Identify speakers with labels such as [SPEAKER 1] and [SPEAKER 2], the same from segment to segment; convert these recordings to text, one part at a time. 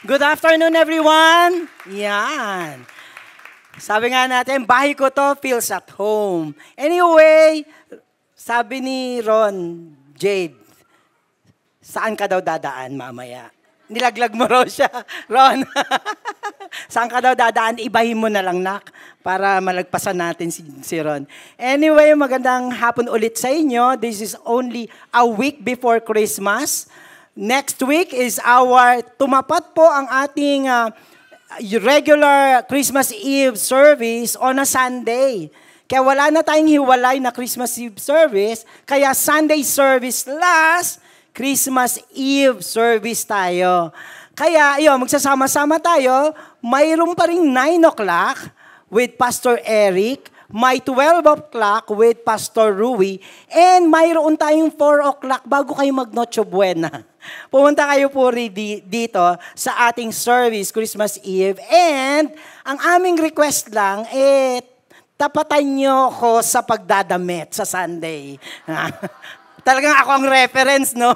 [SPEAKER 1] Good afternoon, everyone. Yan. Sabi nga natin, bahay ko to feels at home. Anyway, sabi ni Ron, Jade, saan ka daw dadaan mamaya? Nilaglag mo raw siya. Ron, saan ka daw dadaan? Ibahin mo na lang, nak, para malagpasan natin si Ron. Anyway, magandang hapon ulit sa inyo. This is only a week before Christmas. Next week is tumapat po ang ating regular Christmas Eve service on a Sunday. Kaya wala na tayong hiwalay na Christmas Eve service, kaya Sunday service last, Christmas Eve service tayo. Kaya, magsasama-sama tayo, mayroon pa rin 9 o'clock with Pastor Eric, may 12 o'clock with Pastor Rui, and mayroon tayong 4 o'clock bago kayo mag-Noche Buena. Pumunta kayo po dito sa ating service, Christmas Eve. And ang aming request lang, tapatan nyo ko sa pagdadamit sa Sunday. Talagang ako ang reference, no?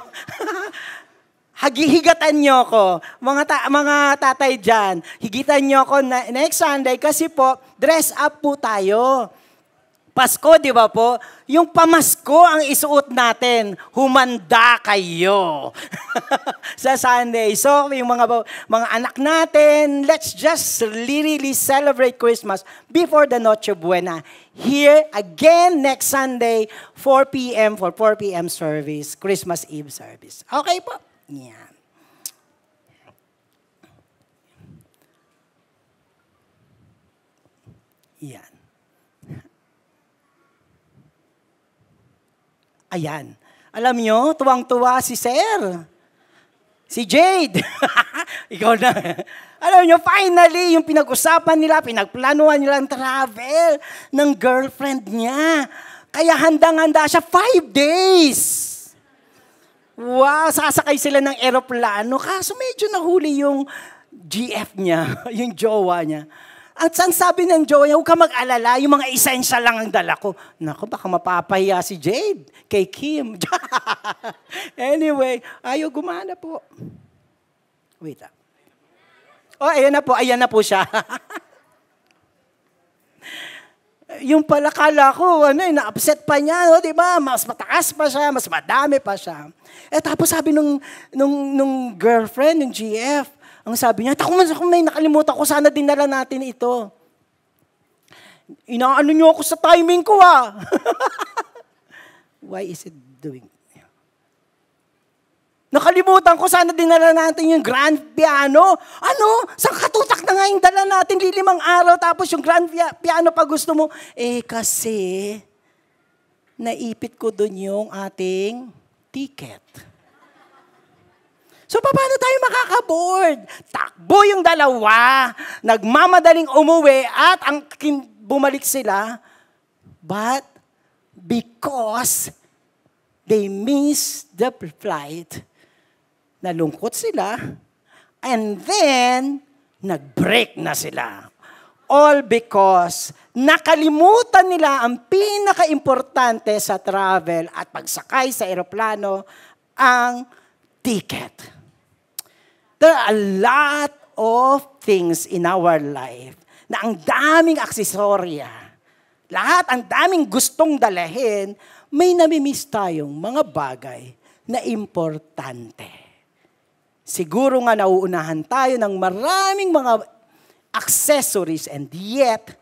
[SPEAKER 1] Higatan nyo ko. Mga tatay dyan, higitan nyo ko next Sunday kasi po, dress up po tayo. Pasko, di ba po? Yung pamasko ang isuot natin. Humanda kayo. Sa Sunday. So, yung mga anak natin, let's just really celebrate Christmas before the Noche Buena. Here, again, next Sunday, 4 p.m. for 4 p.m. service, Christmas Eve service. Okay po? Yan. Yan. Ayan. Alam nyo, tuwang-tuwa si Sir. Si Jade. Ikaw na. Alam nyo, finally, yung pinag-usapan nila, pinagplanuhan nilang travel ng girlfriend niya. Kaya handang-handa siya 5 days. Wow, sasakay sila ng eroplano. Kaso medyo nahuli yung GF niya, yung jowa niya. At saan sabi ng jowa niya, huwag ka mag-alala, yung mga essential lang ang dala ko. Naku, baka mapapahiya si Jade kay Kim. Anyway, ayaw gumana po. Wait up. Oh, ayan na po siya. Yung pala kala ko, na-upset pa niya, di ba? Mas mataas pa siya, mas madami pa siya. Tapos sabi nung girlfriend, yung GF, ang sabi niya, kung may nakalimutan ko, sana dinala natin ito. Inaano niyo ako sa timing ko, Why is it doing? Nakalimutan ko, sana dinala natin yung grand piano. Saan katutak na nga yung dala natin? 5 araw, tapos yung grand piano pa gusto mo. Kasi, naipit ko dun yung ating ticket. So, paano tayo makaka-board? Takbo yung dalawa, nagmamadaling umuwi at bumalik sila. But, because they missed the flight, nalungkot sila, and then, nag-break na sila. All because nakalimutan nila ang pinaka-importante sa travel at pagsakay sa eroplano, ang ticket. There are a lot of things in our life na ang daming aksesorya. Lahat, ang daming gustong dalahin, may namimiss tayong mga bagay na importante. Siguro nga nauunahan tayo ng maraming mga accessories and yet,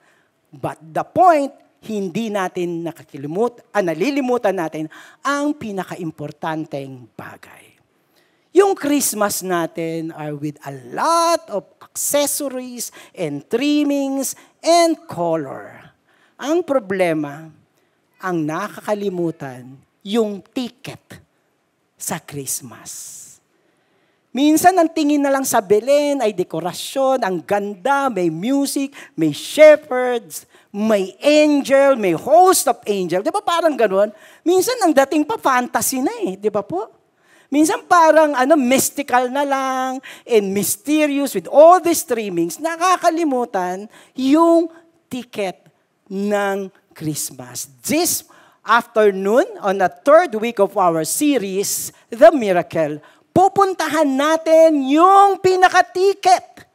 [SPEAKER 1] but the point, hindi natin nalilimutan natin ang pinaka-importanteng bagay. Yung Christmas natin are with a lot of accessories and trimmings and color. Ang problema, ang nakakalimutan, yung ticket sa Christmas. Minsan, ang tingin na lang sa Belen ay dekorasyon, ang ganda, may music, may shepherds, may angel, may host of angel. Di ba parang ganun? Minsan, ang dating pa fantasy na di ba po? Minsan parang mystical na lang and mysterious with all these streamings, nakakalimutan yung ticket ng Christmas. This afternoon, on the 3rd week of our series, The Miracle, pupuntahan natin yung pinakatiket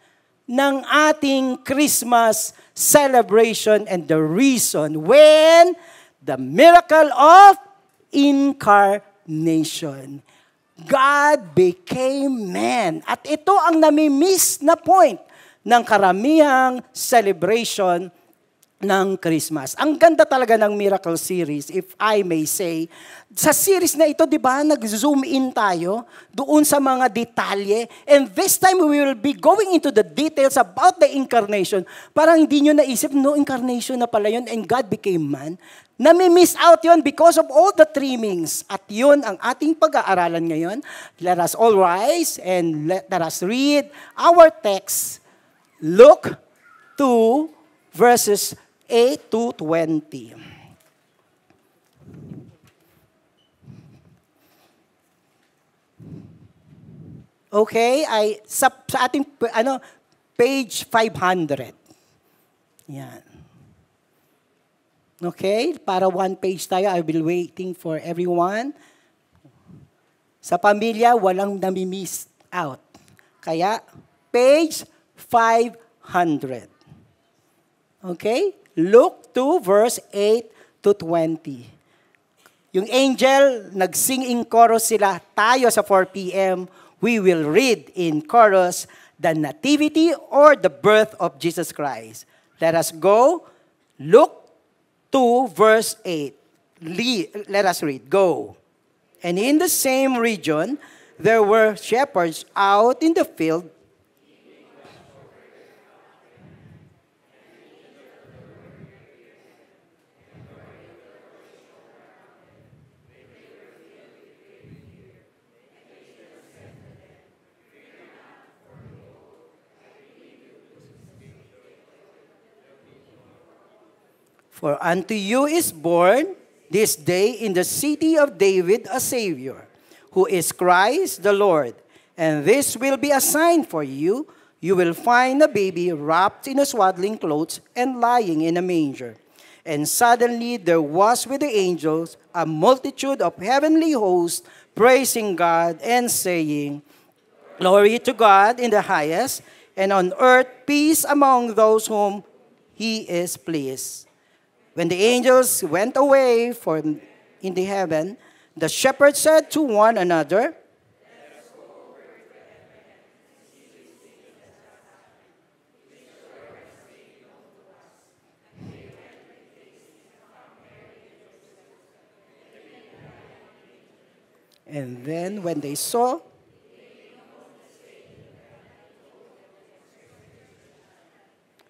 [SPEAKER 1] ng ating Christmas celebration and the reason when the miracle of incarnation. God became man. At ito ang nami-miss na point ng karamihang celebration ng Christmas. Ang ganda talaga ng Miracle Series, if I may say. Sa series na ito, di ba, nag-zoom in tayo doon sa mga detalye. And this time, we will be going into the details about the incarnation. Parang hindi nyo naisip, no, incarnation na pala yun, and God became man. Nami-miss out yun because of all the trimmings. At yun ang ating pag-aaralan ngayon. Let us all rise and let us read our text. Luke 2, verses 8 to 20. Okay, sa ating page 500. Yan. Okay, para one page tayo, I will waiting for everyone. Sa pamilya, walang nami-miss out. Kaya, page 500. Okay? Luke 2, verse 8 to 20. Yung angel, nag-sing in chorus sila. Tayo sa 4 p.m., we will read in chorus the nativity or the birth of Jesus Christ. Let us go. Luke 2, verse 8. Let us read. Go. And in the same region, there were shepherds out in the field. For unto you is born this day in the city of David a Savior, who is Christ the Lord. And this will be a sign for you. You will find a baby wrapped in a swaddling clothes and lying in a manger. And suddenly there was with the angels a multitude of heavenly hosts praising God and saying, Glory to God in the highest, and on earth peace among those whom He is pleased. When the angels went away in the heaven, the shepherds said to one another, and then when they saw,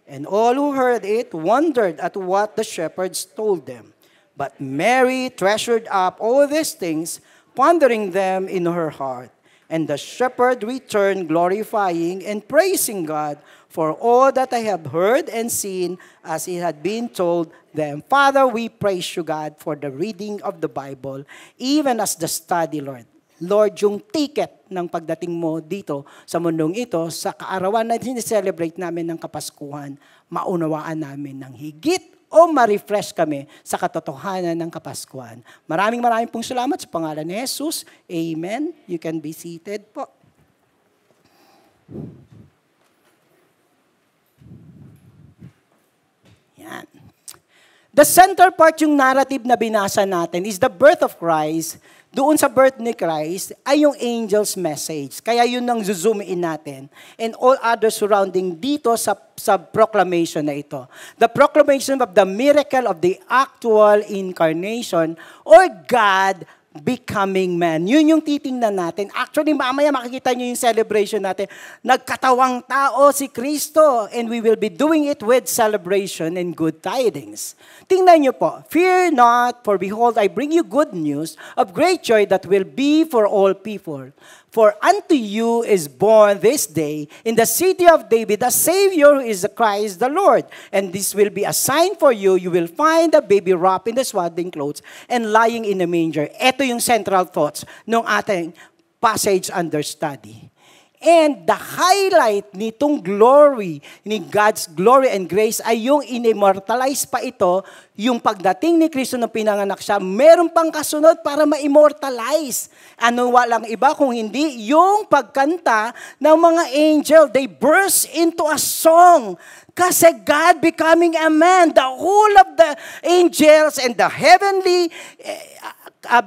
[SPEAKER 1] and all who heard it wondered at what the shepherds told them. But Mary treasured up all these things, pondering them in her heart. And the shepherd returned, glorifying and praising God for all that I have heard and seen as it had been told them. Father, we praise you, God, for the reading of the Bible, even as the study, Lord. Lord, yung ticket ng pagdating mo dito sa mundong ito, sa kaarawan na celebrate namin ng Kapaskuhan, maunawaan namin ng higit o ma-refresh kami sa katotohanan ng Kapaskuhan. Maraming pong salamat sa pangalan ni Jesus. Amen. You can be seated po. Yan. The center part yung narrative na binasa natin is the birth of Christ. Doon sa birth ni Christ ay yung angel's message. Kaya yun ang zoom in natin. And all other surrounding dito sa proclamation na ito. The proclamation of the miracle of the actual incarnation or God becoming man. Yun yung titingnan natin. Actually, mamaya makikita nyo yung celebration natin. Nagkatawang tao si Kristo and we will be doing it with celebration and good tidings. Tingnan nyo po. Fear not, for behold, I bring you good news of great joy that will be for all people. For unto you is born this day in the city of David a Savior who is the Christ the Lord. And this will be a sign for you. You will find a baby wrapped in the swaddling clothes and lying in a manger. Ito yung central thoughts ng ating passage under study. And the highlight nitong glory, ni God's glory and grace ay yung in-immortalize pa ito, yung pagdating ni Kristo nung pinanganak siya, meron pang kasunod para ma-immortalize. Ano walang iba kung hindi yung pagkanta ng mga angel. They burst into a song. Kasi God becoming a man, the whole of the angels and the heavenly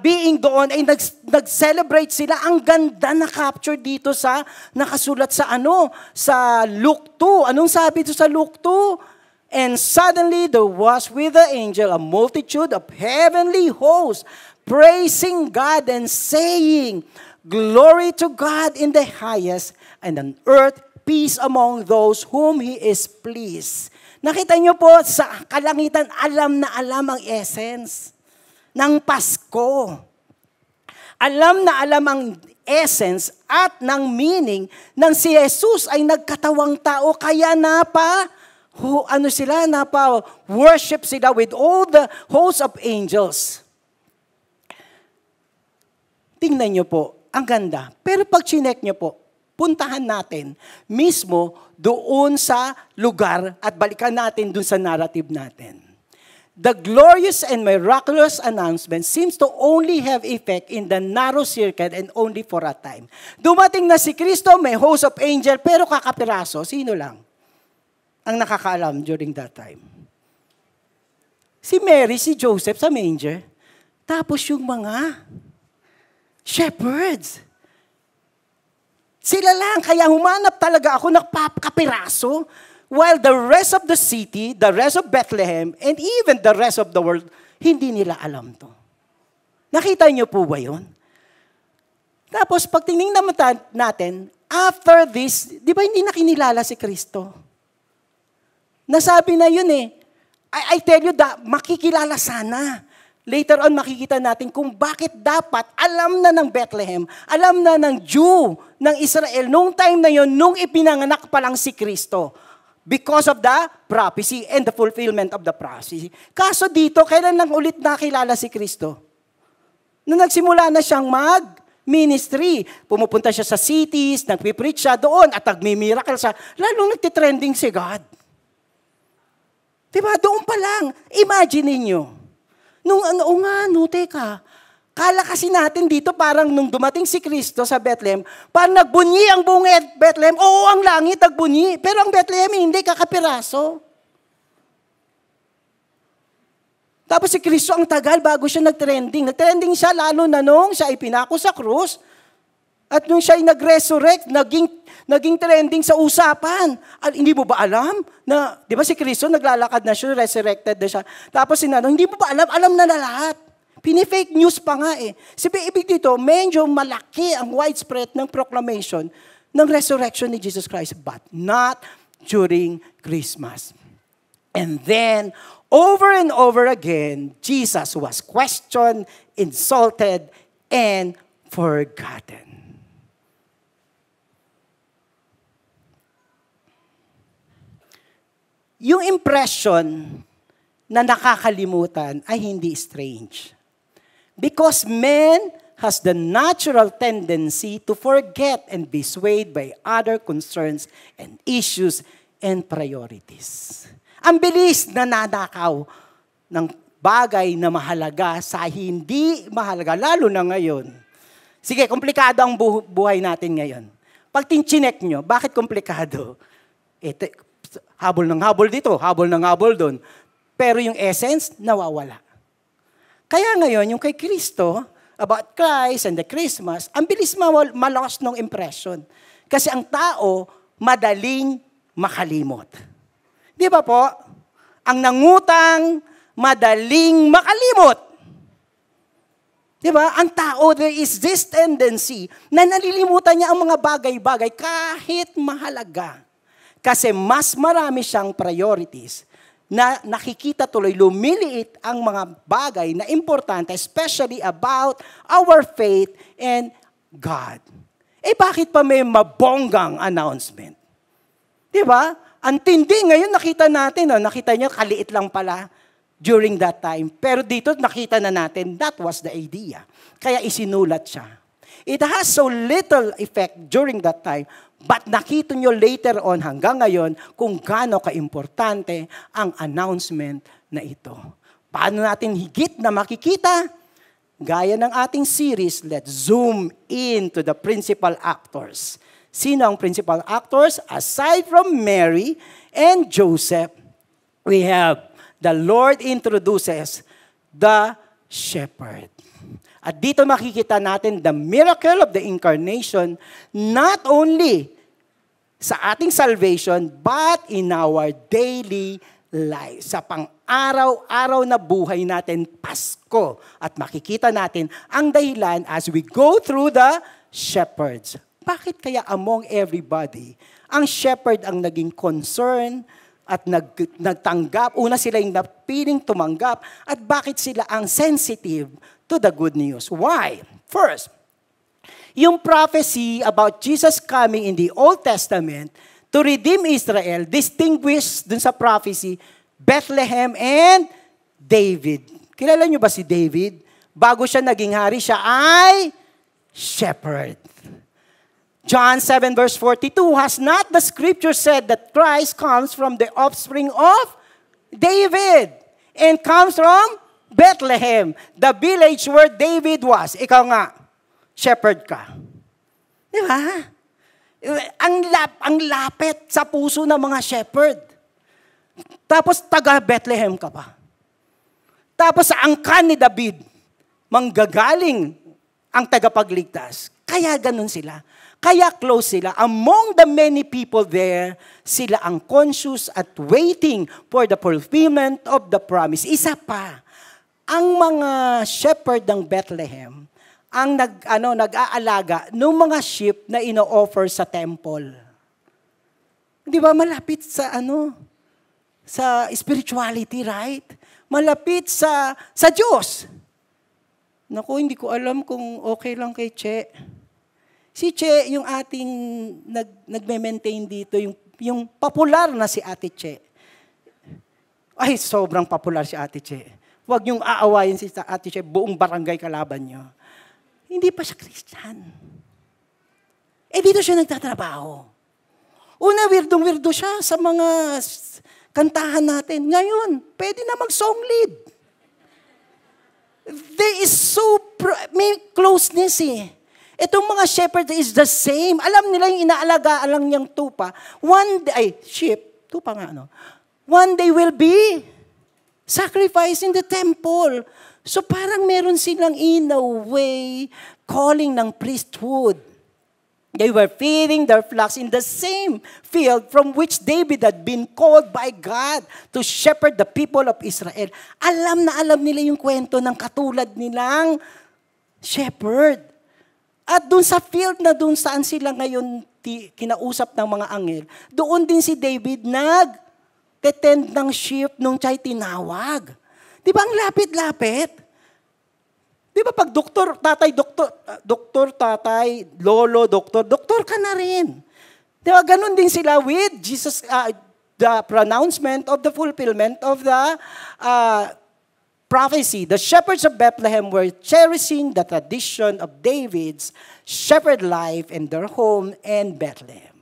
[SPEAKER 1] being doon ay nag-celebrate sila. Ang ganda na capture dito sa nakasulat sa sa Luke 2. Anong sabi dito sa Luke 2? And suddenly there was with the angel a multitude of heavenly hosts praising God and saying, "Glory to God in the highest, and on earth peace among those whom He is pleased." Nakita niyo po sa kalangitan, alam na alam ang essence ng Pasko. Alam na alam ang essence at ng meaning ng si Jesus ay nagkatawang tao, kaya worship sila with all the hosts of angels. Tingnan niyo po, ang ganda. Pero pag chinek niyo po, puntahan natin mismo doon sa lugar at balikan natin doon sa narrative natin. The glorious and miraculous announcement seems to only have effect in the narrow circle and only for a time. Dumating na si Kristo, may host of angel, pero kakapiraso, sino lang ang nakakaalam during that time? Si Mary, si Joseph sa manger, tapos yung mga shepherds. Sila lang, kaya humanap talaga ako nagpapakapiraso. While the rest of the city, the rest of Bethlehem, and even the rest of the world, hindi nila alam to. Nakita niyo po ba yun? Tapos pag tinignan natin, after this, di ba hindi nakinilala si Kristo? Nasabi na yun eh. I tell you, makikilala sana. Later on, makikita natin kung bakit dapat alam na ng Bethlehem, alam na ng Jew, ng Israel, nung time na yun, nung ipinanganak pa lang si Kristo. Because of the prophecy and the fulfillment of the prophecy. Kaso dito, kailan lang ulit nakilala si Kristo? Nung nagsimula na siyang mag-ministry, pumupunta siya sa cities, nagpipreach siya doon, at nagmi-miracle siya, lalong nagtitrending si God. Diba? Doon pa lang. Imagine niyo. Teka. Kala kasi natin dito parang nung dumating si Kristo sa Bethlehem, parang nagbunyi ang buong Bethlehem. Oo, ang langit nagbunyi. Pero ang Bethlehem hindi kakapiraso. Tapos si Kristo ang tagal bago siya nagtrending. Nagtrending siya lalo na nung siya ay pinako sa krus. At nung siya ay nag-resurrect, naging trending sa usapan. Hindi mo ba alam na, di ba si Kristo naglalakad na siya, resurrected na siya. Tapos hindi mo ba alam na lahat. Pini-fake news pa nga eh. Ibig dito, medyo malaki ang widespread ng proclamation ng resurrection ni Jesus Christ, but not during Christmas. And then, over and over again, Jesus was questioned, insulted, and forgotten. Yung impression na nakakalimutan ay hindi strange. Because man has the natural tendency to forget and be swayed by other concerns and issues and priorities. Ang bilis na nanakaw ng bagay na mahalaga sa hindi mahalaga, lalo na ngayon. Sige, komplikado ang buhay natin ngayon. Pag tinchinek nyo, bakit komplikado? Habol ng habol dito, habol ng habol doon. Pero yung essence, nawawala. Kaya ngayon, yung kay Kristo, about Christ and the Christmas, ang bilis ma-lost ng impression. Kasi ang tao, madaling makalimot. Di ba po? Ang nangutang, madaling makalimot. Di ba? Ang tao, there is this tendency na nalilimutan niya ang mga bagay-bagay kahit mahalaga. Kasi mas marami siyang priorities na nakikita tuloy, lumiliit ang mga bagay na importante, especially about our faith and God. Bakit pa may mabonggang announcement? Di ba? Ang tindi ngayon, nakita natin, nakita niyo, kaliit lang pala during that time. Pero dito, nakita na natin, that was the idea. Kaya isinulat siya. It has so little effect during that time, but nakita nyo later on hanggang ngayon kung gaano kaimportante ang announcement na ito. Paano natin higit na makikita? Gaya ng ating series, let's zoom into the principal actors. Sino ang principal actors? Aside from Mary and Joseph, we have the Lord introduces the shepherd. At dito makikita natin the miracle of the incarnation, not only sa ating salvation, but in our daily life. Sa pang-araw-araw na buhay natin, Pasko. At makikita natin ang dahilan as we go through the shepherds. Bakit kaya among everybody, ang shepherd ang naging concern at nagtanggap? Una sila yung napiling tumanggap. At bakit sila ang sensitive to the good news? Why? First, yung prophecy about Jesus coming in the Old Testament to redeem Israel, distinguished dun sa prophecy, Bethlehem and David. Kilala nyo ba si David? Bago siya naging hari, siya ay shepherd. John 7 verse 42, has not the scripture said that Christ comes from the offspring of David and comes from Bethlehem, the village where David was. Ikaw nga, shepherd ka. Di ba? Ang lapit sa puso ng mga shepherd. Tapos taga Bethlehem ka pa. Tapos sa angkan ni David, manggagaling ang tagapagligtas. Kaya ganun sila. Kaya close sila. Among the many people there, sila ang conscious at waiting for the fulfillment of the promise. Isa pa, ang mga shepherd ng Bethlehem, ang nag-aalaga ng mga sheep na ino-offer sa temple. Di ba malapit sa sa spirituality, right? Malapit sa Diyos. Naku, hindi ko alam kung okay lang kay Che. Si Che, yung ating nagme-maintain dito, yung popular na si Ate Che. Ay, sobrang popular si Ate Che. Huwag niyong aawayin si Ate Che, buong barangay kalaban niyo. Hindi pa siya Christian. Dito siya nagtatrabaho. Una, wirdong-wirdo siya sa mga kantahan natin. Ngayon, pwede na mag-song lead. There is may closeness Itong mga shepherd is the same. Alam nila yung inaalagaan lang niyang tupa. Sheep, tupa nga One day will be sacrificed in the temple. So parang meron silang in a way calling ng priesthood. They were feeding their flocks in the same field from which David had been called by God to shepherd the people of Israel. Alam na alam nila yung kwento ng katulad nilang shepherd. At doon sa field na doon saan sila ngayon kinausap ng mga anghel, doon din si David nag-tend ng sheep nung siya'y tinawag. Di ba ang lapit-lapit? Di ba pag doktor, tatay, lolo, doktor ka na rin. Di ba ganun din sila with Jesus, the pronouncement of the fulfillment of the prophecy. The shepherds of Bethlehem were cherishing the tradition of David's shepherd life in their home in Bethlehem.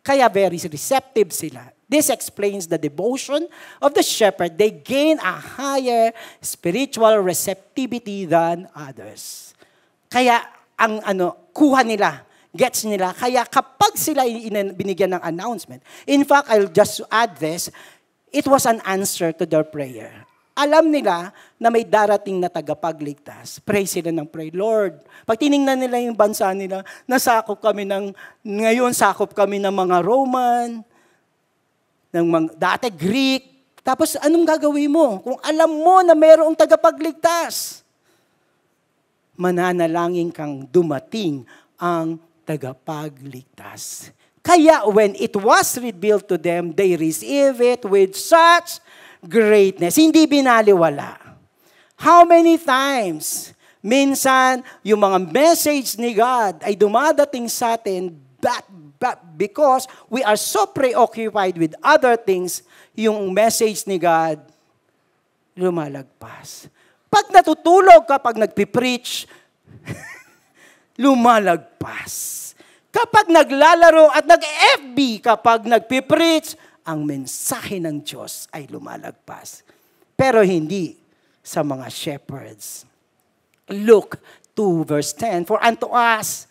[SPEAKER 1] Kaya very receptive sila. This explains the devotion of the shepherd. They gain a higher spiritual receptivity than others. Kaya ang kuha nila, gets nila. Kaya kapag sila binigyan ng announcement, in fact, I'll just add this, it was an answer to their prayer. Alam nila na may darating na tagapagligtas. Pray sila ng pray. Lord, pag tiningnan nila yung bansa nila, ngayon sakop kami ng mga Roman, dati Greek. Tapos anong gagawin mo? Kung alam mo na mayroong tagapagligtas, mananalangin kang dumating ang tagapagligtas. Kaya when it was revealed to them, they received it with such greatness. Hindi binaliwala. How many times, minsan, yung mga message ni God ay dumadating sa atin because we are so preoccupied with other things, yung message ni God lumalagpas. Pag natutulog ka, pag nagpipreach, lumalagpas. Kapag naglalaro at nag-FB, kapag nagpipreach, ang mensahe ng Diyos ay lumalagpas. Pero hindi sa mga shepherds. Luke 2 verse 10, For unto us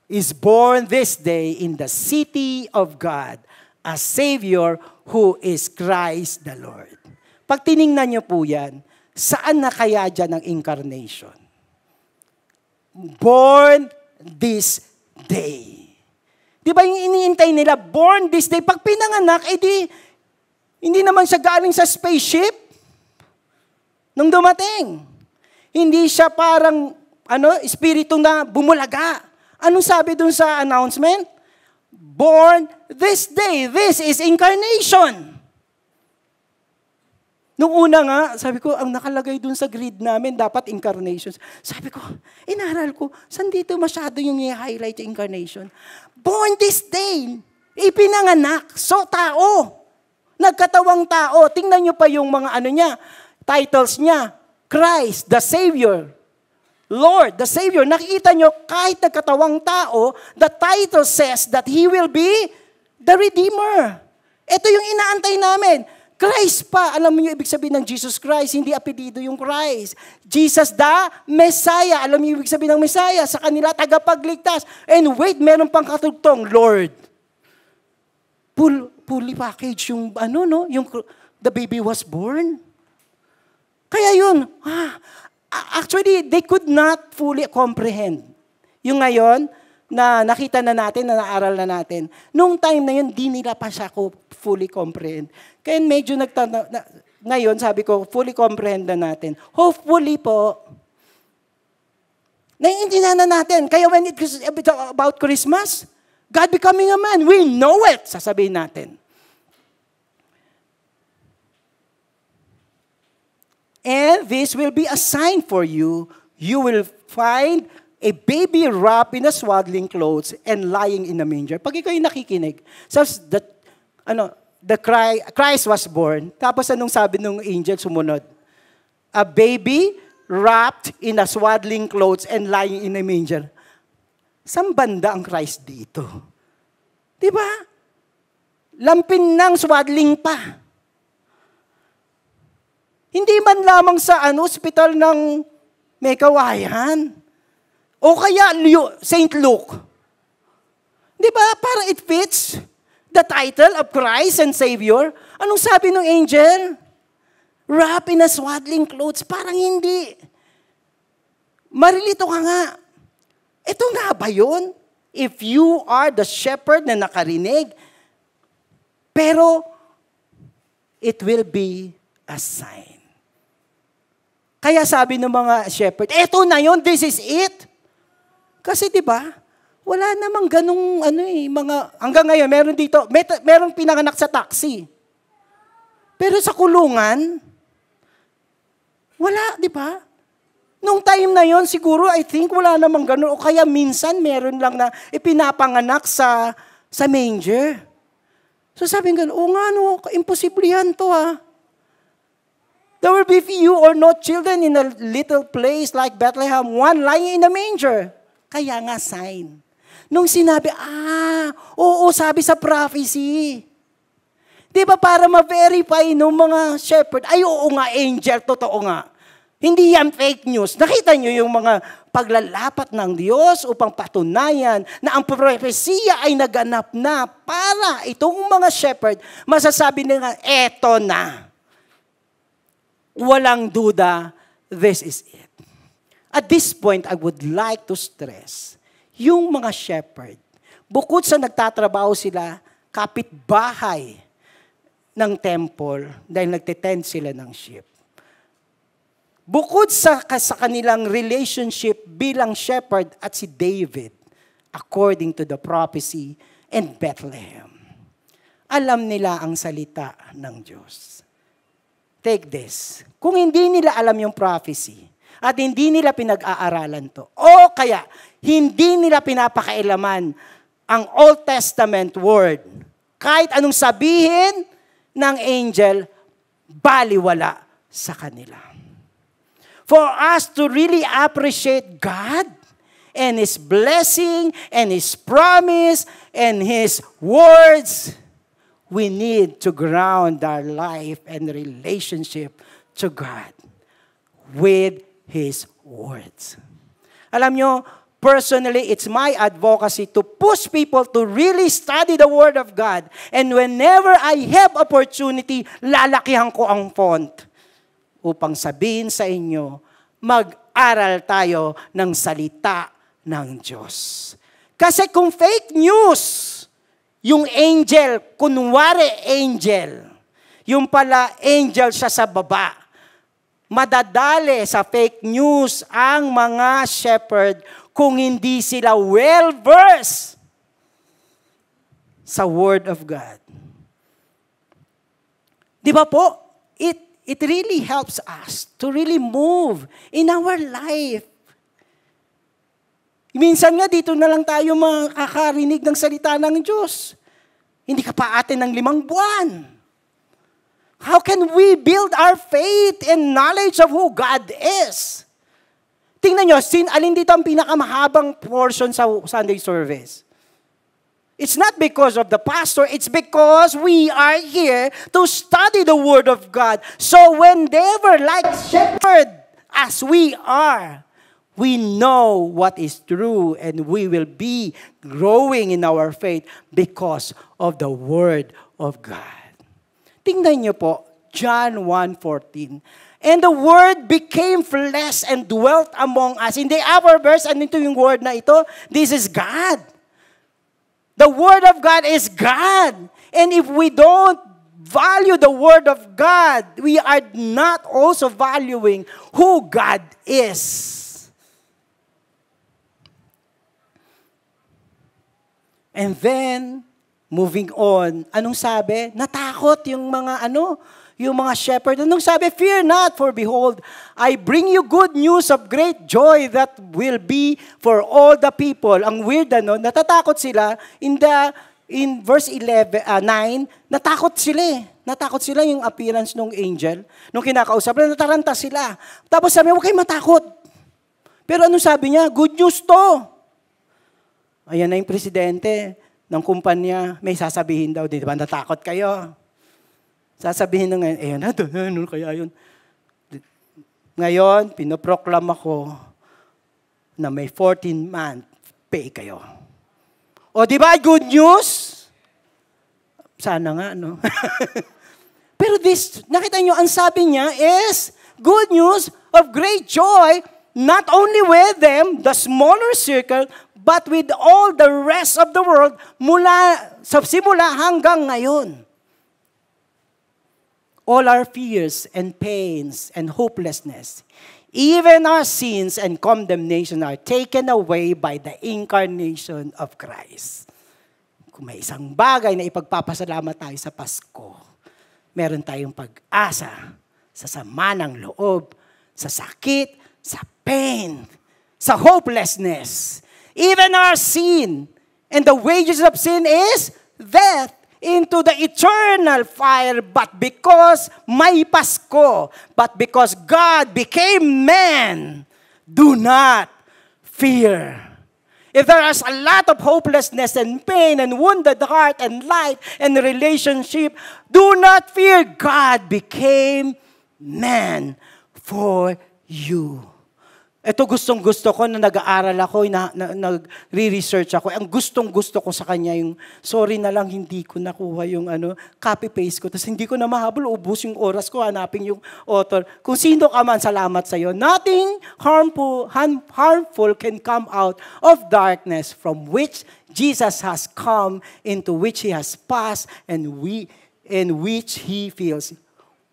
[SPEAKER 1] is born this day in the city of God a Savior who is Christ the Lord. Pag tiningnan niyo po yan, saan na kaya dyan ang incarnation? Born this day. Di ba yung iniintay nila, born this day? Pag pinanganak, hindi naman siya galing sa spaceship nung dumating. Hindi siya parang, espiritu na bumulaga. Anong sabi dun sa announcement? Born this day. This is incarnation. Nung una nga, sabi ko, ang nakalagay dun sa grid namin, dapat incarnations. Sabi ko, inaral ko, saan dito masyado yung i-highlight yung incarnation? Born this day. Ipinanganak. So, tao. Nagkatawang tao. Tingnan nyo pa yung mga titles niya. Christ, the Savior. Lord, the Savior. Nakikita nyo, kahit nagkatawang tao, the title says that He will be the Redeemer. Ito yung inaantay namin. Christ pa. Alam niyo ibig sabihin ng Jesus Christ, hindi apelido yung Christ. Jesus the Messiah. Alam niyo ibig sabihin ng Messiah, sa kanila tagapagligtas. And wait, meron pang katugtong, Lord. Fully package yung yung the baby was born. Kaya yun, actually, they could not fully comprehend. Yung ngayon, na nakita na natin, na naaral na natin, nung time na yun, di nila pa siya fully comprehend. Kaya medyo ngayon, sabi ko, fully comprehend na natin. Hopefully po, naiintindihan na natin. Kaya when it is about Christmas, God becoming a man, we know it, sasabihin natin. And this will be a sign for you. You will find a baby wrapped in a swaddling clothes and lying in a manger. Pag ikaw yung nakikinig, Christ was born. Tapos anong sabi nung angel sumunod? A baby wrapped in a swaddling clothes and lying in a manger. Saan banda ang Christ dito? Di ba? Lampin ng swaddling pa. Hindi man lamang sa ospital ng may kawayan. O kaya St. Luke. Di ba? Parang it fits the title of Christ and Savior. Anong sabi ng angel? Wrap in a swaddling clothes. Parang hindi. Marilito ka nga. Ito nga ba yun? If you are the shepherd na nakarinig, pero it will be a sign. Kaya sabi ng mga shepherd, eto na yun, this is it. Kasi di ba, wala namang ganung hanggang ngayon, meron pinanganak sa taxi. Pero sa kulungan, wala, di ba? Nung time na yon siguro, I think, wala namang ganun. O kaya minsan, meron lang na ipinapanganak sa manger. So sabi nga, imposible yan to There will be few or no children in a little place like Bethlehem, one lying in a manger. Kaya nga sign. Nung sinabi, oo, sabi sa prophecy. Di ba para ma-verify nung mga shepherd, ay oo nga, angel, totoo nga. Hindi yan fake news. Nakita nyo yung mga paglalapat ng Diyos upang patunayan na ang propesya ay naganap na para itong mga shepherd, masasabi nila, eto na. Walang duda, this is it. At this point, I would like to stress, yung mga shepherd, bukod sa nagtatrabaho sila, kapitbahay ng temple, dahil nagtitend sila ng sheep. Bukod sa kanilang relationship bilang shepherd at si David, according to the prophecy in Bethlehem, alam nila ang salita ng Diyos. Take this. Kung hindi nila alam yung prophecy at hindi nila pinag-aaralan to, o kaya hindi nila pinapakailaman ang Old Testament word, kahit anong sabihin ng angel, baliwala sa kanila. For us to really appreciate God and His blessing and His promise and His words, we need to ground our life and relationship to God with His words. Alam nyo, personally, it's my advocacy to push people to really study the Word of God. And whenever I have opportunity, lalakihan ko ang font upang sabihin sa inyo, mag-aral tayo ng salita ng Diyos. Kasi kung fake news, yung angel, kunwari angel, yung pala angel siya sa baba, madadali sa fake news ang mga shepherd kung hindi sila well-versed sa Word of God. Di ba po? It really helps us to really move in our life. Minsan nga dito na lang tayo makakarinig ng salita ng Diyos. Hindi ka pa atin ng 5 buwan. How can we build our faith and knowledge of who God is? Tingnan nyo, alin dito ang pinakamahabang portion sa Sunday service? It's not because of the pastor, it's because we are here to study the Word of God. So whenever, like shepherd as we are, we know what is true and we will be growing in our faith because of the Word of God. Tingnan niyo po, John 1:14. And the Word became flesh and dwelt among us. In the upper verse, ano ito yung word na ito? This is God. The Word of God is God. And if we don't value the Word of God, we are not also valuing who God is. And then, moving on, anong sabi? Natakot yung mga yung mga shepherd. Anong sabi? Fear not, for behold, I bring you good news of great joy that will be for all the people. Ang weird, natatakot sila. In verse 9, natakot sila eh. Natakot sila yung appearance ng angel. Nung kinakausap, nataranta sila. Tapos sabi, huwag kayong matakot. Pero anong sabi niya? Good news to. Ayan na yung presidente ng kumpanya, may sasabihin daw, di ba, natakot kayo. Sasabihin na ngayon, ano kaya yun? Ngayon, pinoproklam ako na may 14-month pay kayo. O di ba, good news? Sana nga, no? Pero nakita nyo, ang sabi niya is, good news of great joy, not only with them, the smaller circle, but with all the rest of the world, sa simula hanggang ngayon. All our fears and pains and hopelessness, even our sins and condemnation are taken away by the incarnation of Christ. Kung may isang bagay na ipagpapasalamat tayo sa Pasko, meron tayong pag-asa sa sama ng loob, sa sakit, sa pain, sa hopelessness. Even our sin, and the wages of sin is death, into the eternal fire, but because may Pasko, but because God became man, do not fear. If there is a lot of hopelessness and pain and wounded heart and life and relationship, do not fear. God became man for you. Ito gustong-gusto ko na nag-aaral ako, nag-re-research ako. Ang gustong-gusto ko sa kanya yung, sorry na lang, hindi ko nakuha yung copy-paste ko. Tapos hindi ko na mahabol, ubus yung oras ko, hanapin yung author. Kung sino ka man, salamat sa'yo. Nothing harmful can come out of darkness from which Jesus has come, into which He has passed, and which He feels.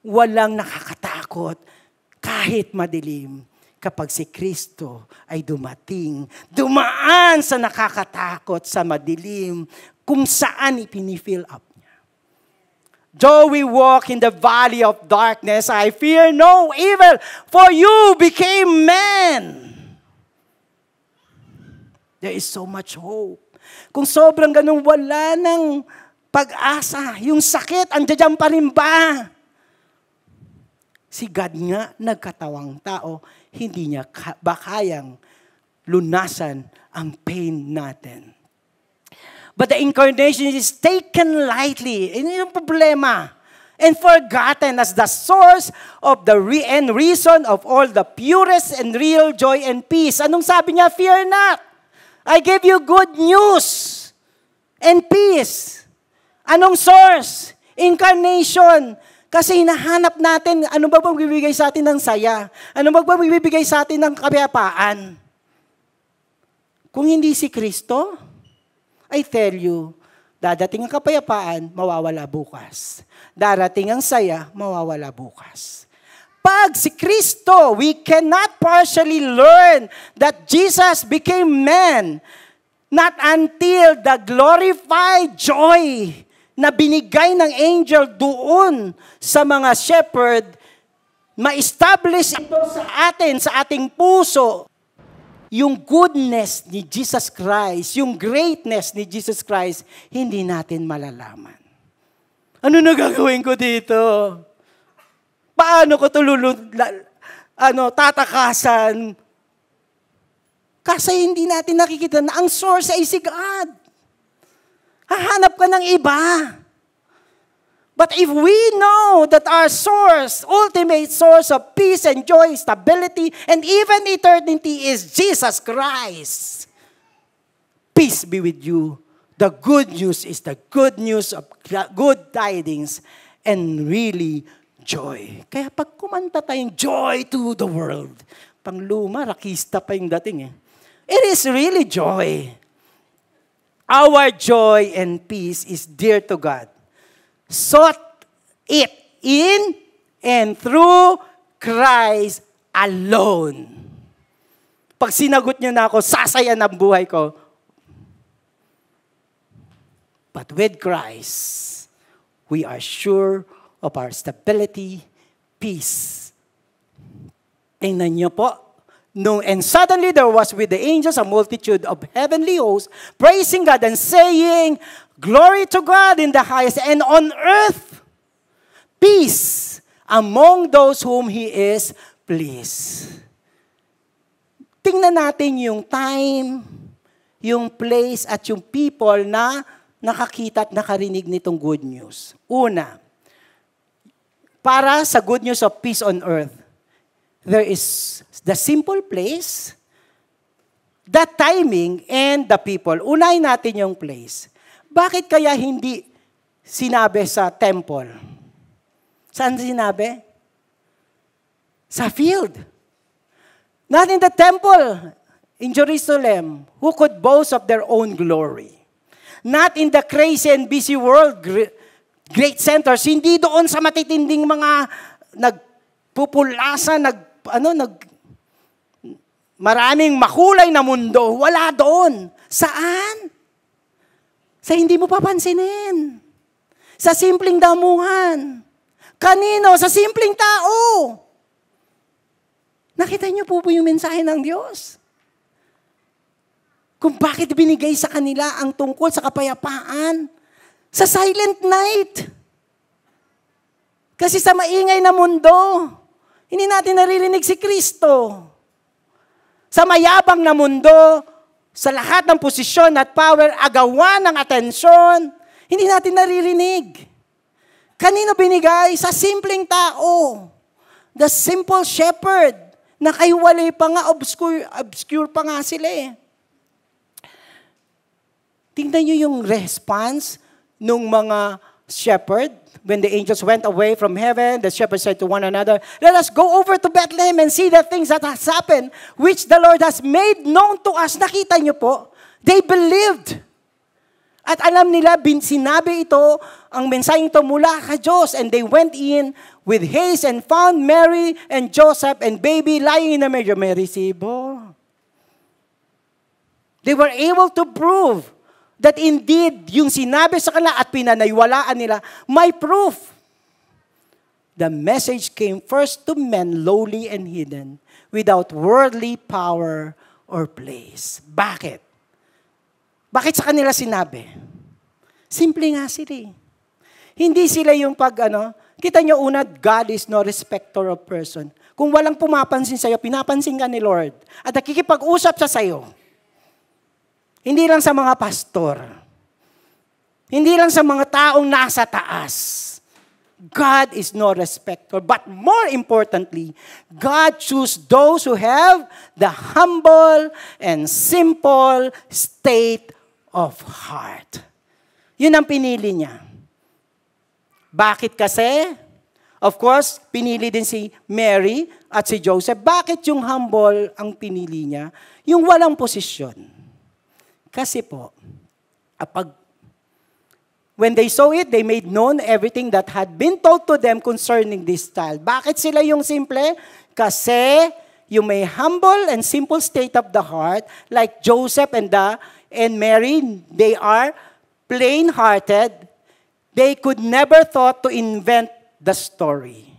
[SPEAKER 1] Walang nakakatakot kahit madilim. Kapag si Kristo ay dumaan sa nakakatakot, sa madilim, kung saan ipinifill up niya. Though we walk in the valley of darkness, I fear no evil, for you became man. There is so much hope. Kung sobrang ganun, wala ng pag-asa. Yung sakit, andiyan pa rin ba? Si God nga, nagkatawang tao, hindi niya ba kayang lunasan ang pain natin. But the incarnation is taken lightly. Yun yung problema. And forgotten as the source of the and reason of all the purest and real joy and peace. Anong sabi niya? Fear not. I gave you good news and peace. Anong source? Incarnation. Kasi hinahanap natin, ano ba bang bibigay sa atin ng saya? Ano ba bang bibigay sa atin ng kapayapaan? Kung hindi si Kristo, I tell you, dadating ang kapayapaan, mawawala bukas. Darating ang saya, mawawala bukas. Pag si Kristo, we cannot partially learn that Jesus became man, not until the glorified joy na binigay ng angel doon sa mga shepherd, ma-establish ito sa atin, sa ating puso, yung goodness ni Jesus Christ, yung greatness ni Jesus Christ, hindi natin malalaman. Ano na gagawin ko dito? Paano ko tatakasan? Kasi hindi natin nakikita na ang source ay si God. Hahanap ka ng iba. But if we know that our source, ultimate source of peace and joy, stability, and even eternity is Jesus Christ, peace be with you. The good news is the good news of good tidings and really joy. Kaya pag kumanta tayong joy to the world, pangluma, rakista pa yung dating eh. It is really joy. Our joy and peace is dear to God. Sought it in and through Christ alone. Pag sinagot niyo na ako, sasaya ng buhay ko. But with Christ, we are sure of our stability, peace. Tingnan niyo po. No, and suddenly there was with the angels a multitude of heavenly hosts, praising God and saying, Glory to God in the highest, and on earth, peace among those whom He is pleased. Tingnan natin yung time, yung place, at yung people na nakakita at nakarinig nitong good news. Una, para sa good news of peace on earth, there is the simple place, the timing, and the people. Unahin natin yung place. Bakit kaya hindi sinabi sa temple? Saan sinabi? Sa field. Not in the temple in Jerusalem, who could boast of their own glory. Not in the crazy and busy world, great centers. Hindi doon sa matitinding mga nagpupulasa, maraming makulay na mundo, wala doon. Saan? Sa hindi mo papansinin. Sa simpleng damuhan. Kanino? Sa simpleng tao. Nakita niyo po yung mensahe ng Diyos? Kung bakit binigay sa kanila ang tungkol sa kapayapaan. Sa silent night. Kasi sa maingay na mundo, hindi natin naririnig si Kristo. Sa mayabang na mundo, sa lahat ng posisyon at power, agawan ng atensyon, hindi natin naririnig. Kanino binigay? Sa simpleng tao. The simple shepherd, na kahiwalay pa nga, obscure pa nga sila eh. Tingnan nyo yung response ng mga shepherd. When the angels went away from heaven, the shepherds said to one another, Let us go over to Bethlehem and see the things that has happened, which the Lord has made known to us. Nakita niyo po? They believed. At alam nila, sinabi ito, ang mensaheng ito mula kay Diyos. And they went in with haste and found Mary and Joseph and baby lying in a manger. May resibo. They were able to prove that indeed, yung sinabi sa kanila at pinanaywalaan nila, may proof. The message came first to men lowly and hidden, without worldly power or place. Bakit? Bakit sa kanila sinabi? Simple nga sila eh. Hindi sila yung Kita nyo una, God is no respecter of person. Kung walang pumapansin sa'yo, pinapansin ka ni Lord. At nakikipag-usap siya sa'yo. Hindi lang sa mga pastor. Hindi lang sa mga taong nasa taas. God is no respecter. But more importantly, God chooses those who have the humble and simple state of heart. Yun ang pinili niya. Bakit kasi? Of course, pinili din si Mary at si Joseph. Bakit yung humble ang pinili niya? Yung walang posisyon. Kasi po, when they saw it, they made known everything that had been told to them concerning this child. Bakit sila yung simple? Kasi you may humble and simple state of the heart, like Joseph and Mary, they are plain-hearted. They could never thought to invent the story.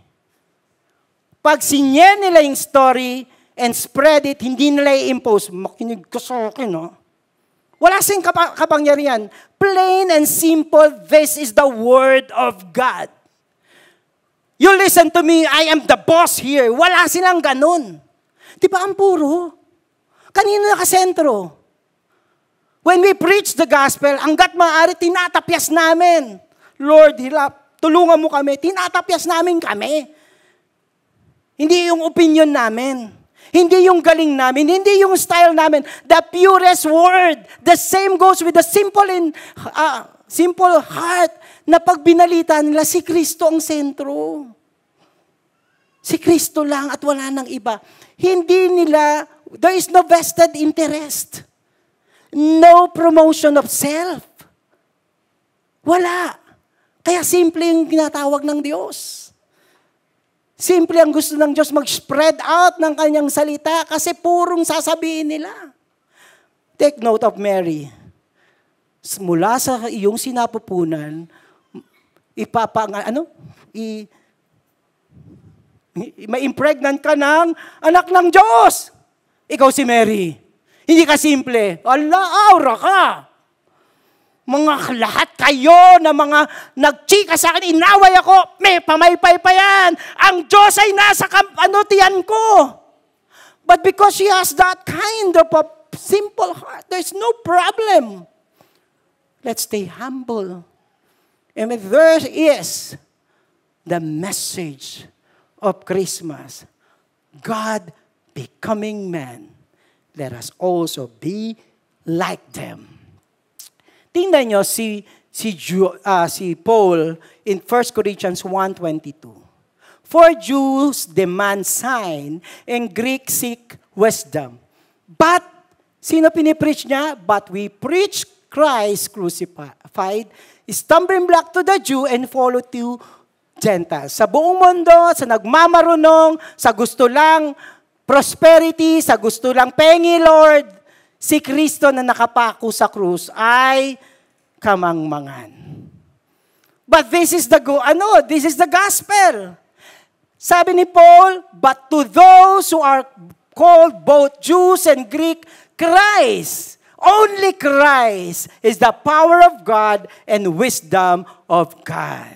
[SPEAKER 1] Pag sinye nila yung story and spread it, hindi nila i-impose. Makinig ka sa akin, no? Wala sing kapangyarihan. Plain and simple, this is the Word of God. You listen to me, I am the boss here. Wala silang ganun. Di ba ang puro? Kanino nakasentro? When we preach the gospel, hanggat maaari, tinatapyas namin. Lord, tulungan mo kami. Tinatapyas namin kami. Hindi yung opinion namin. Hindi yung galing namin, hindi yung style namin. The purest word. The same goes with the simple heart na pag binalita nila, si Kristo ang sentro. Si Kristo lang at wala nang iba. Hindi nila, there is no vested interest. No promotion of self. Wala. Kaya simple yung ginatawag ng Diyos. Simple ang gusto ng Diyos mag-spread out ng kanyang salita kasi purong sasabihin nila. Take note of Mary. Mula sa iyong sinapupunan, ma-impregnant ka ng anak ng Diyos. Ikaw si Mary. Hindi ka simple. Allah, aura ka. Mga lahat kayo na mga nagchika sa akin, inaway ako, may pamaypay pa yan. Ang Diyos ay nasa tiyan ko. But because she has that kind of a simple heart, there's no problem. Let's stay humble. And there is the message of Christmas. God becoming man. Let us also be like them. Tingnan nyo si Paul in 1 Corinthians 1:22. For Jews demand sign and Greek seek wisdom. But, sino pinipreach niya? But we preach Christ crucified, stumbling block to the Jew and follow to Gentiles. Sa buong mundo, sa nagmamarunong, sa gusto lang prosperity, sa gusto lang pengi, Lord, si Kristo na nakapako sa krus ay kamangmangan. But this is the gospel. Sabi ni Paul, but to those who are called both Jews and Greek, Christ, only Christ is the power of God and wisdom of God.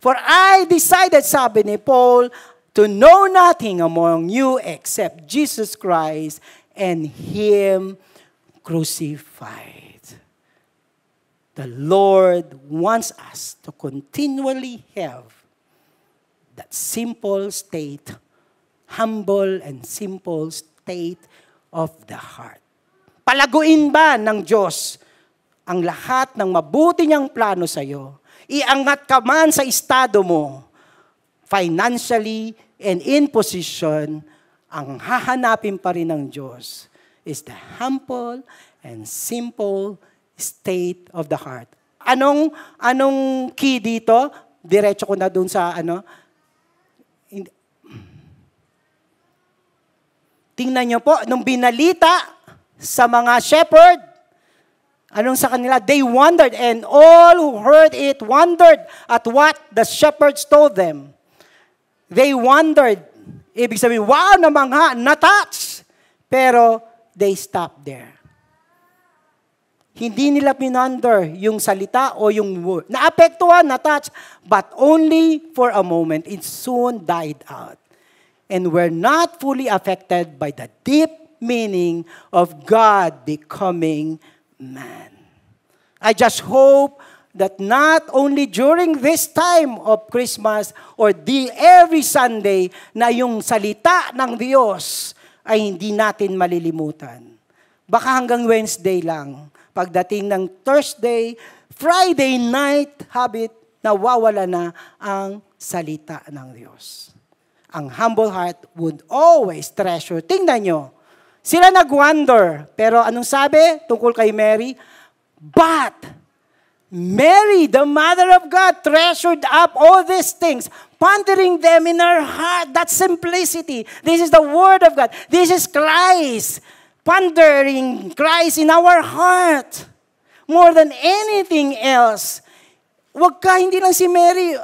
[SPEAKER 1] For I decided, sabi ni Paul, to know nothing among you except Jesus Christ and Him crucified. The Lord wants us to continually have that simple state, humble and simple state of the heart. Palaguin ba ng Diyos ang lahat ng mabuti niyang plano sa iyo? Iangat ka man sa estado mo, financially and in position, ang hahanapin pa rin ng Diyos is the humble and simple state of the heart. Anong key dito? Diretso ko na dun sa Tingnan niyo po, nung binalita sa mga shepherd, anong sa kanila? They wondered, and all who heard it wondered at what the shepherds told them. They wondered. Ibig sabihin, wow, namangha, na-touch. Pero, they stopped there. Hindi nila pinonder yung salita o yung word. Naapektuhan, na-touch, but only for a moment. It soon died out. And were not fully affected by the deep meaning of God becoming man. I just hope that not only during this time of Christmas or every Sunday na yung salita ng Diyos ay hindi natin malilimutan. Baka hanggang Wednesday lang. Pagdating ng Thursday, Friday night habit, nawawala na ang salita ng Diyos. Ang humble heart would always treasure. Tingnan nyo, sila nag-wonder. Pero anong sabi tungkol kay Mary? But Mary, the Mother of God, treasured up all these things, pondering them in her heart. That simplicity. This is the Word of God. This is Christ. Pondering Christ in our heart. More than anything else. Huwag ka, hindi lang si Mary,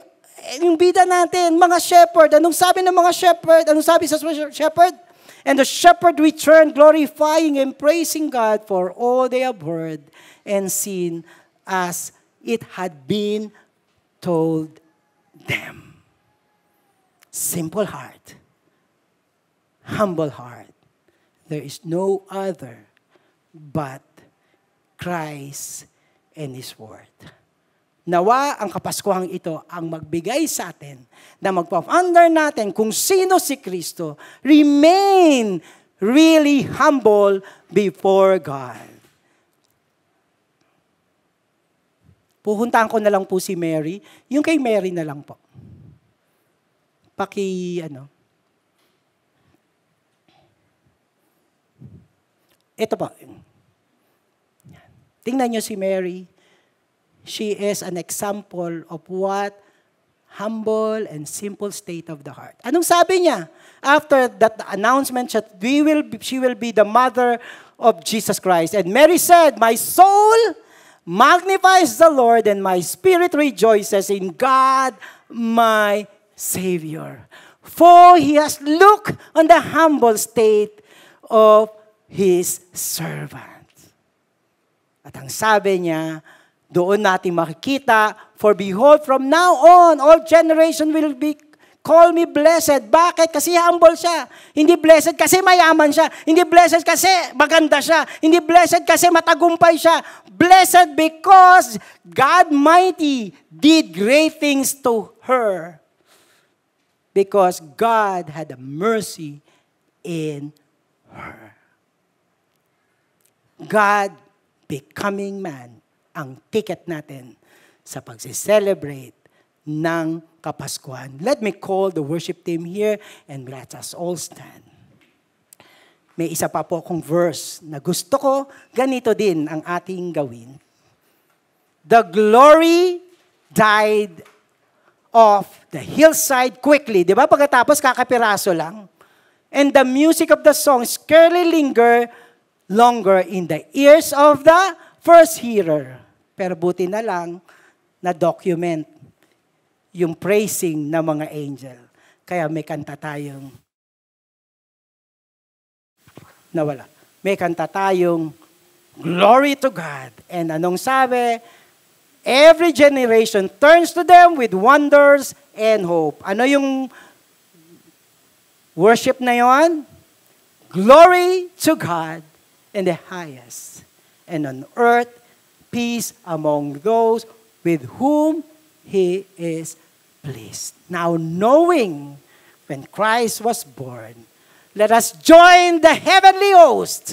[SPEAKER 1] yung bida natin, mga shepherd. Anong sabi ng mga shepherd? Anong sabi sa shepherd? And the shepherd returned, glorifying and praising God for all they have heard and seen as it had been told them. Simple heart. Humble heart. There is no other but Christ and His Word. Nawa ang Kapaskuhang ito ang magbigay sa atin na magpa-under natin kung sino si Kristo. Remain really humble before God. Puhuntahan ko na lang po si Mary. Yung kay Mary na lang po. Ito po. Tingnan nyo si Mary. She is an example of what humble and simple state of the heart. Anong sabi niya? After that announcement that she will be the mother of Jesus Christ. And Mary said, "My soul magnifies the Lord, and my spirit rejoices in God, my Savior. For He has looked on the humble state of His servant." At ang sabi niya, doon natin makikita, "For behold, from now on, all generation will call me blessed." Bakit? Kasi humble siya. Hindi blessed kasi mayaman siya. Hindi blessed kasi maganda siya. Hindi blessed kasi matagumpay siya. Blessed because God mighty did great things to her. Because God had a mercy in her. God becoming man ang ticket natin sa pag-celebrate ng Kapaskuhan. Let me call the worship team here and let us all stand. May isa pa po akong verse na gusto ko, ganito din ang ating gawin. The glory died off the hillside quickly. Di ba? Pagkatapos, kakapiraso lang. And the music of the song scarcely longer in the ears of the first hearer. Pero buti na lang na-document yung praising ng mga angel. Kaya may kanta tayong nawala. May kanta tayong glory to God. And anong sabi? Every generation turns to them with wonders and hope. Ano yung worship na yon? Glory to God in the highest, and on earth, peace among those with whom He is pleased. Now, knowing when Christ was born, let us join the heavenly host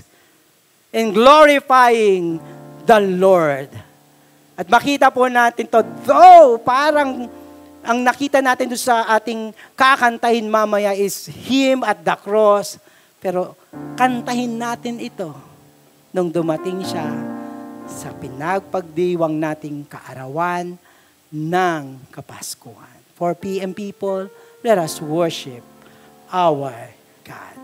[SPEAKER 1] in glorifying the Lord. At makita po natin to, though parang ang nakita natin doon sa ating kakantahin mamaya is Him at the cross, pero kantahin natin ito nung dumating siya sa pinagpagdiwang nating kaarawan ng Kapaskuhan. 4 p.m. people, let us worship our God.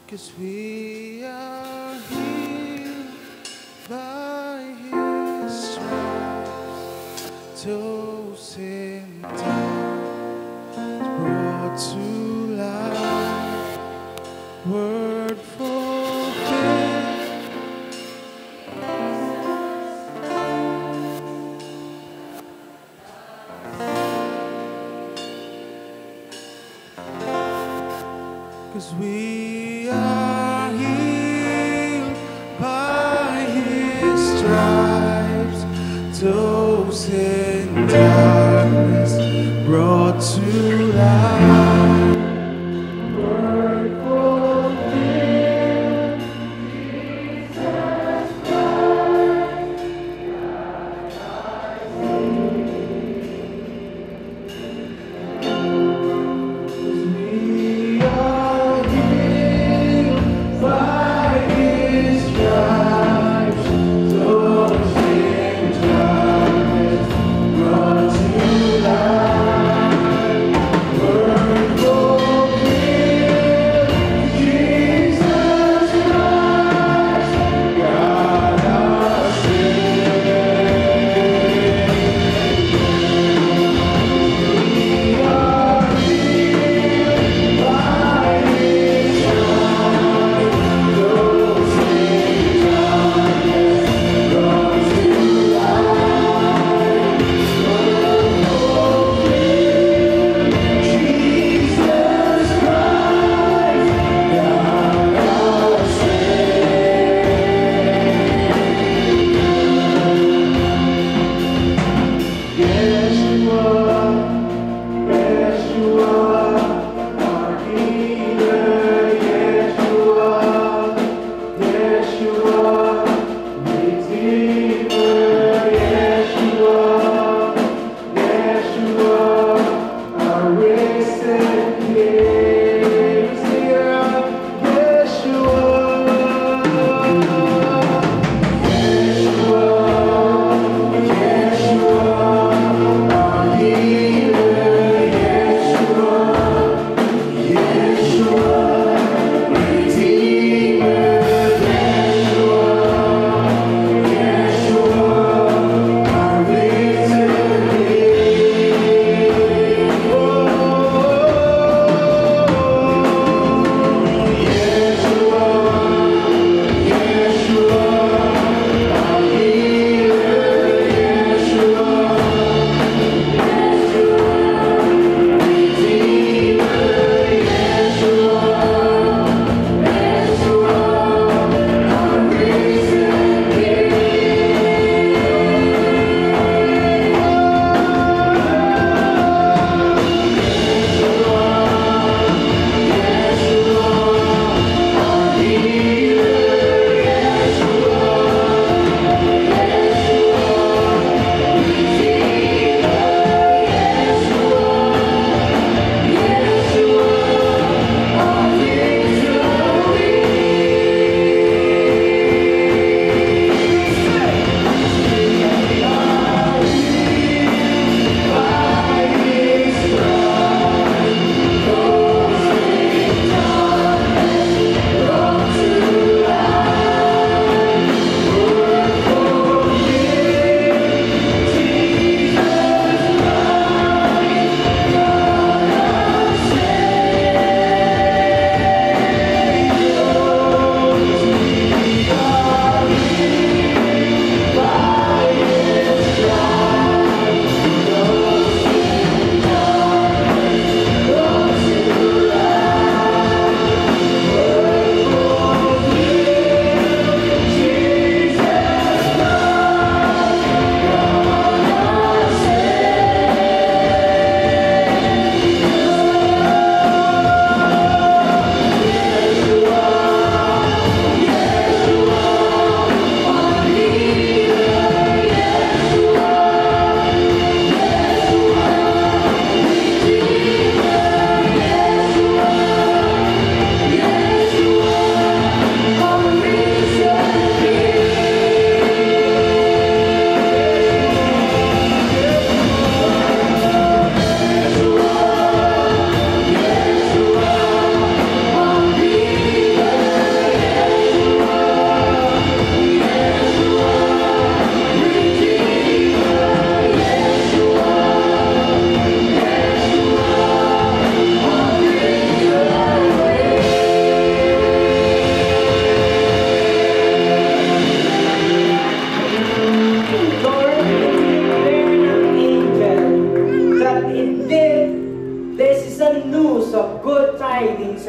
[SPEAKER 2] Cause we are healed by His stripes, to sin death brought to life, word fulfilled. 'Cause we are healed by His stripes, those in darkness brought to light. Word fulfilled, Jesus Christ, we are healed by His stripes, those in darkness brought to light. Word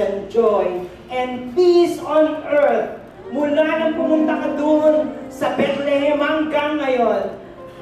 [SPEAKER 1] and joy and peace on earth. Mula nang pumunta ka doon sa Bethlehem hanggang ngayon,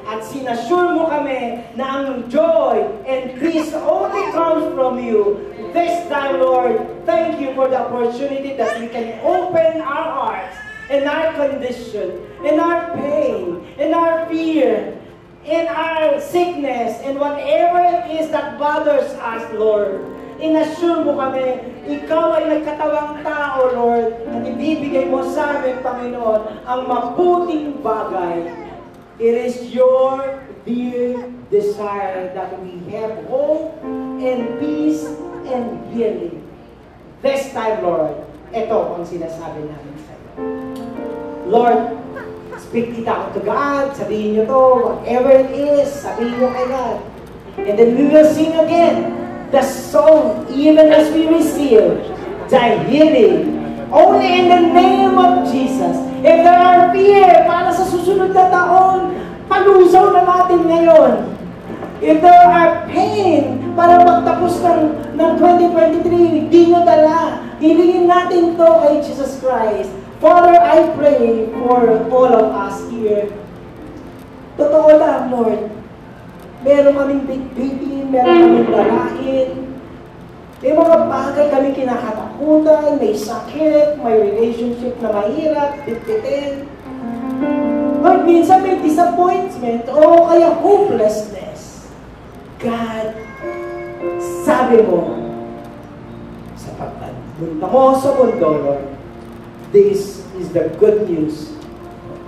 [SPEAKER 1] at sinasure mo kami na ang joy and peace only comes from you. This time, Lord, thank you for the opportunity that we can open our hearts in our condition, in our pain, in our fear, in our sickness, and whatever it is that bothers us, Lord. Inassure mo kami, ikaw ay nagkatawang tao, Lord, at ibibigay mo sa amin, Panginoon, ang mabuting bagay. It is your dear desire that we have hope and peace and healing. This time, Lord, ito ang sinasabi namin sa iyo. Lord, speak it out to God. Sabihin niyo to, whatever it is, sabihin niyo kay God. And then we will sing again the song, even as we receive the healing. Only in the name of Jesus. If there are fear para sa susunod na taon, palusaw na natin ngayon. If there are pain para magtapos ng 2023, di nyo dala. Hilingin natin to kay Jesus Christ. Father, I pray for all of us here. Totoo lang, Lord. Meron kaming big-bigin, meron kaming dalahin. May mga bagay kami kinakatakutan, may sakit, may relationship na mahirap, bitbitin. Lord, minsan may disappointment o kaya hopelessness. God, sabi mo, sa pagpunta mo sa mundo, Lord, this is the good news,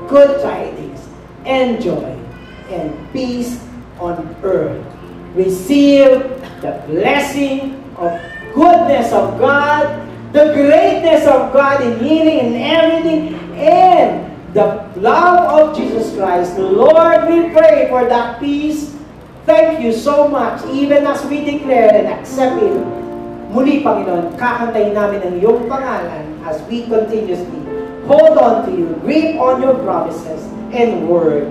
[SPEAKER 1] good tidings, and joy, and peace on earth. Receive the blessing of goodness of God, the greatness of God in healing and everything, and the love of Jesus Christ. Lord, we pray for that peace. Thank you so much, even as we declare and accept it. Muli, Panginoon, kakantayin namin ang iyong pangalan as we continuously hold on to you, grip on your promises and word.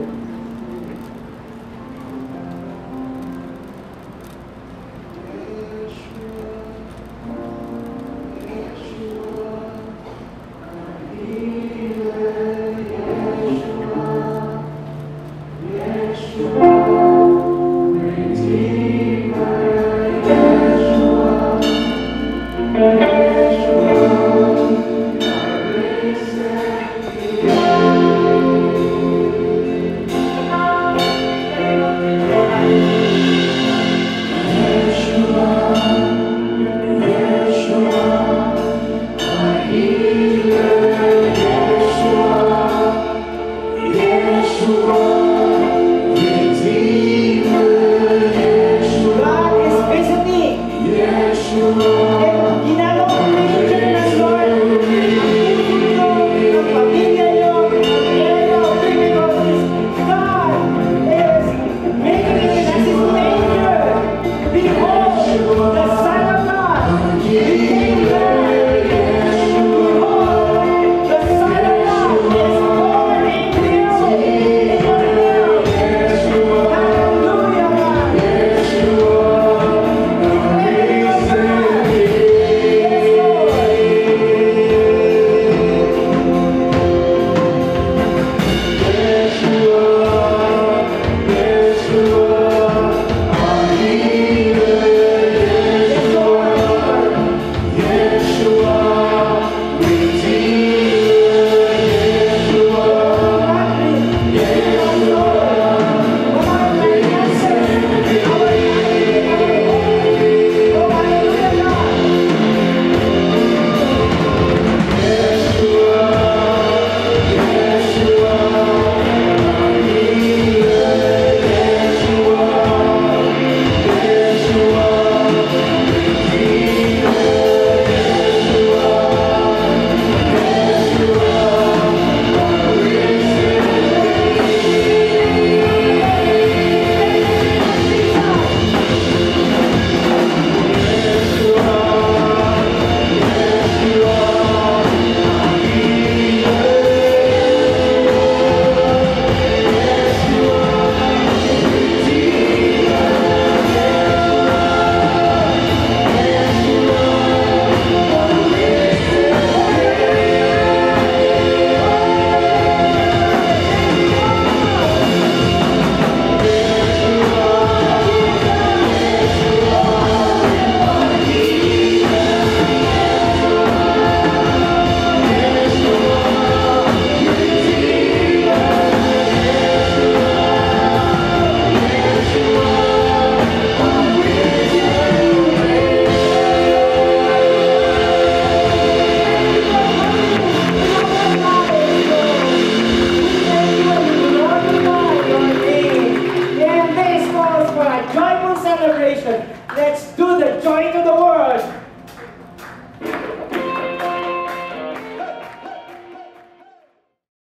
[SPEAKER 1] celebration. Let's do the joy to the world.